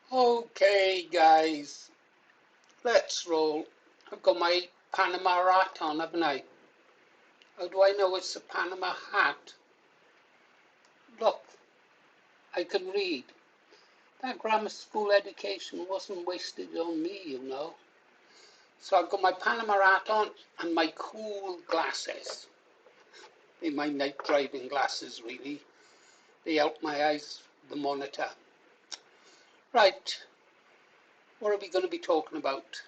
Okay, guys, let's roll. I've got my Panama hat on, haven't I? How do I know it's a Panama hat? Look, I can read. That grammar school education wasn't wasted on me, you know. So I've got my Panama hat on and my cool glasses. They're my night driving glasses, really. They help my eyes, the monitor. Right, what are we going to be talking about?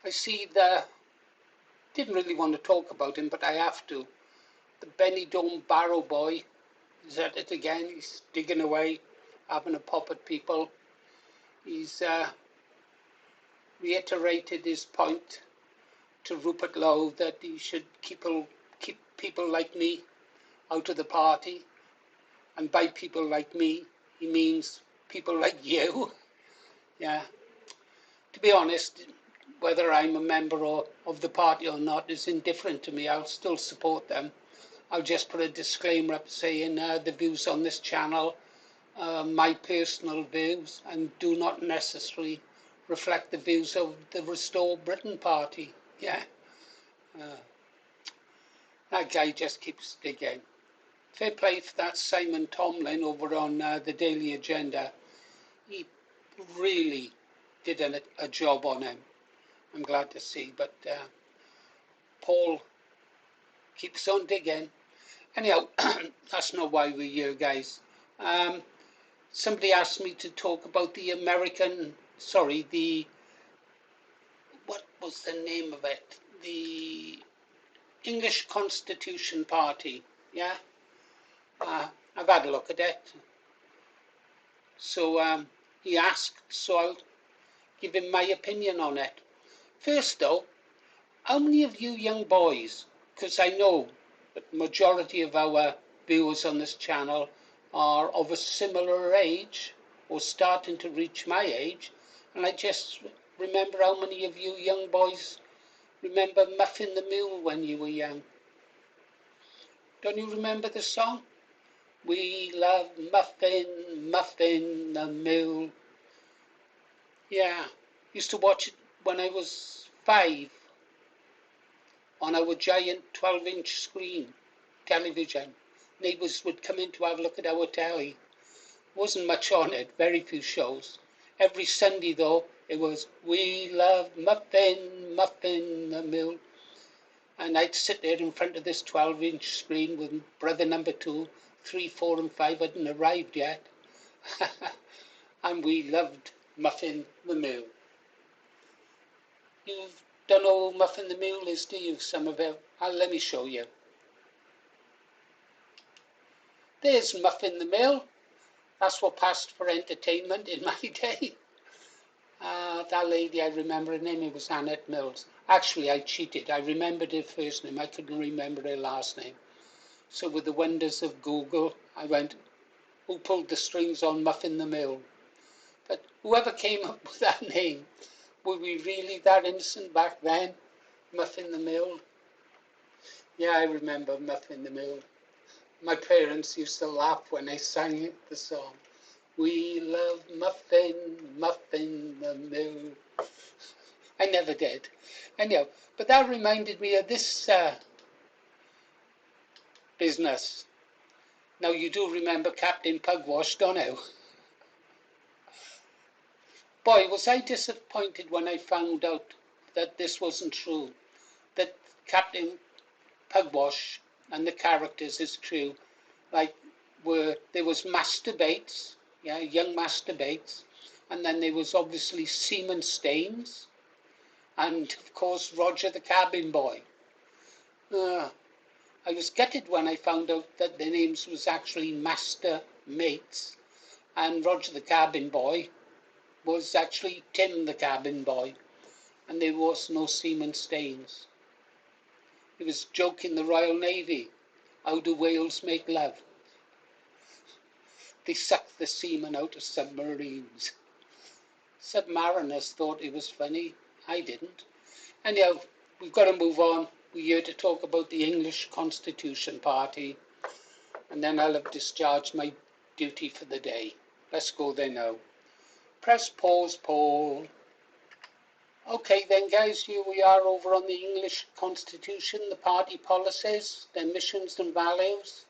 I see didn't really want to talk about him, but I have to. The Benidorm Barrow boy is at it again. He's digging away, having a pop at people. He's reiterated his point to Rupert Lowe that he should keep people like me out of the party. And by people like me, he means people like you. Yeah. To be honest, whether I'm a member of the party or not is indifferent to me. I'll still support them. I'll just put a disclaimer up saying the views on this channel my personal views and do not necessarily reflect the views of the Restore Britain party. Yeah, that guy just keeps digging. Fair play for that Simon Tomlin over on the Daily Agenda. He really did a job on him. I'm glad to see, but Paul keeps on digging. Anyhow, that's not why we're here, guys. Somebody asked me to talk about what was the name of it? The English Constitution Party. Yeah, I've had a look at it. So he asked, so I'll give him my opinion on it. First though, how many of you young boys, because I know that the majority of our viewers on this channel are of a similar age or starting to reach my age, and I just remember how many of you young boys remember Muffin the Mule when you were young. Don't you remember the song? We love Muffin, Muffin the Mule. Yeah, used to watch it when I was 5 on our giant 12-inch screen television. Neighbours would come in to have a look at our telly. Wasn't much on it, very few shows. Every Sunday though, it was we love Muffin, Muffin the Mule. And I'd sit there in front of this 12-inch screen with brother number 2, 3, 4 and 5 hadn't arrived yet. And we loved Muffin the Mule. You don't know who Muffin the Mule is, do you, some of you? Let me show you. There's Muffin the Mule. That's what passed for entertainment in my day. That lady, I remember her name, it was Annette Mills. Actually, I cheated. I remembered her first name. I couldn't remember her last name. So with the wonders of Google, I went, who pulled the strings on Muffin the Mule? But whoever came up with that name, were we really that innocent back then? Muffin the Mule? Yeah, I remember Muffin the Mule. My parents used to laugh when I sang the song. We love Muffin, Muffin the Mule. I never did. Anyhow, but that reminded me of this business. Now, you do remember Captain Pugwash, don't you? Boy, was I disappointed when I found out that this wasn't true. That Captain Pugwash and the characters is true. Like, there was Master Bates, yeah, young Master Bates, and then there was obviously Seaman Staines, and of course Roger the cabin boy. I was gutted when I found out that their names was actually Master Mates, and Roger the cabin boy was actually Tim the cabin boy, and there was no Seaman Staines. He was joking the Royal Navy. How do whales make love? They suck the seamen out of submarines. Submariners thought it was funny. I didn't. Anyhow, we've got to move on. We're here to talk about the English Constitution Party, and then I'll have discharged my duty for the day. Let's go there now. Press pause, Paul. Okay then guys, here we are over on the English Constitution, the party policies, their missions and values.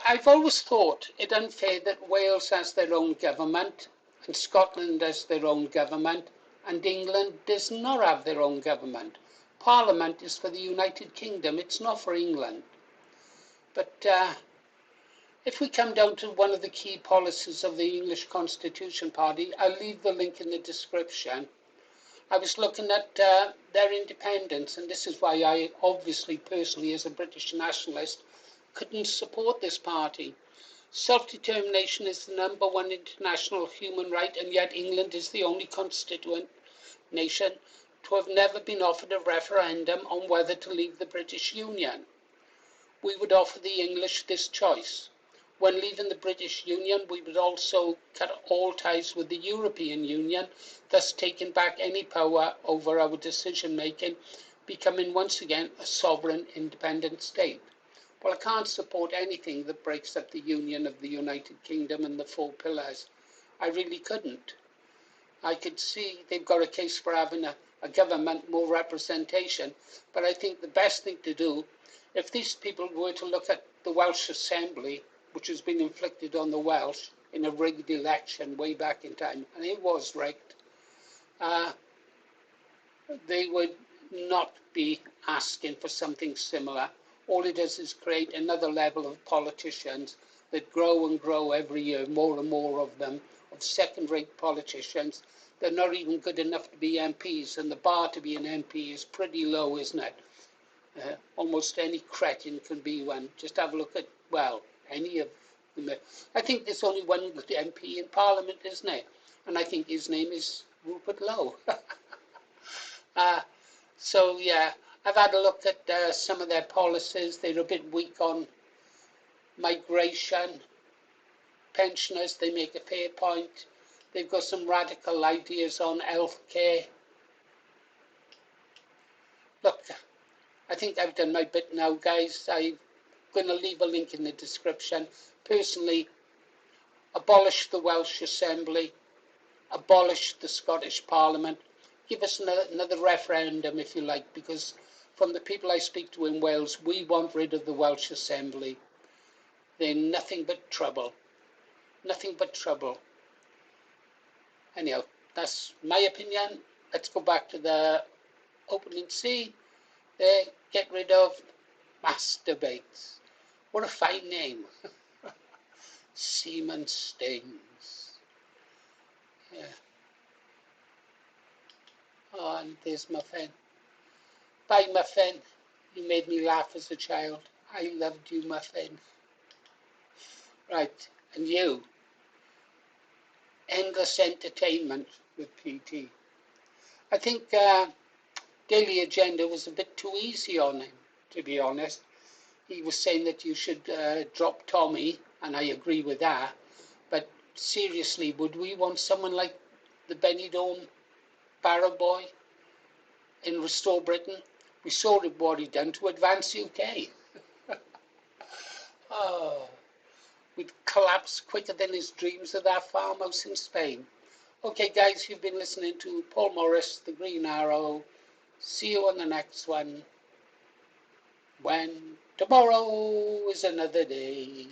I've always thought it unfair that Wales has their own government and Scotland has their own government and England does not have their own government. Parliament is for the United Kingdom, it's not for England. But if we come down to one of the key policies of the English Constitution Party, I'll leave the link in the description. I was looking at their independence, and this is why I obviously personally as a British nationalist couldn't support this party. Self-determination is the #1 international human right, and yet England is the only constituent nation to have never been offered a referendum on whether to leave the British Union. We would offer the English this choice. When leaving the British Union, we would also cut all ties with the European Union, thus taking back any power over our decision-making, becoming once again a sovereign, independent state. Well, I can't support anything that breaks up the union of the United Kingdom and the 4 pillars. I really couldn't. I could see they've got a case for having a government, more representation, but I think the best thing to do, if these people were to look at the Welsh Assembly, which has been inflicted on the Welsh in a rigged election way back in time, and it was rigged, they would not be asking for something similar. All it does is create another level of politicians that grow and grow every year, more and more of them, of second-rate politicians. They're not even good enough to be MPs, and the bar to be an MP is pretty low, isn't it? Almost any cretin can be one. Just have a look at, well, any of them. I think there's only one good MP in Parliament, isn't it? And I think his name is Rupert Lowe. So, yeah, I've had a look at some of their policies. They're a bit weak on migration. Pensioners, they make a fair point. They've got some radical ideas on healthcare. Look, I think I've done my bit now, guys. I'm going to leave a link in the description. Personally, abolish the Welsh Assembly, abolish the Scottish Parliament, give us another referendum if you like, because from the people I speak to in Wales, we want rid of the Welsh Assembly. They're nothing but trouble. Nothing but trouble. Anyhow, that's my opinion. Let's go back to the opening scene. There, get rid of masturbates. What a fine name. Seaman Staines. Yeah. Oh, and there's Muffin. Bye, Muffin. You made me laugh as a child. I loved you, Muffin. Right, and you. Endless entertainment with PT. I think Daily Agenda was a bit too easy on him, to be honest. He was saying that you should drop Tommy, and I agree with that. But seriously, would we want someone like the Benidorm Barrow Boy in Restore Britain? We saw what he done to Advance UK. Oh, we'd collapse quicker than his dreams of that farmhouse in Spain. Okay, guys, you've been listening to Paul Morris, the Green Arrow. See you on the next one, when tomorrow is another day.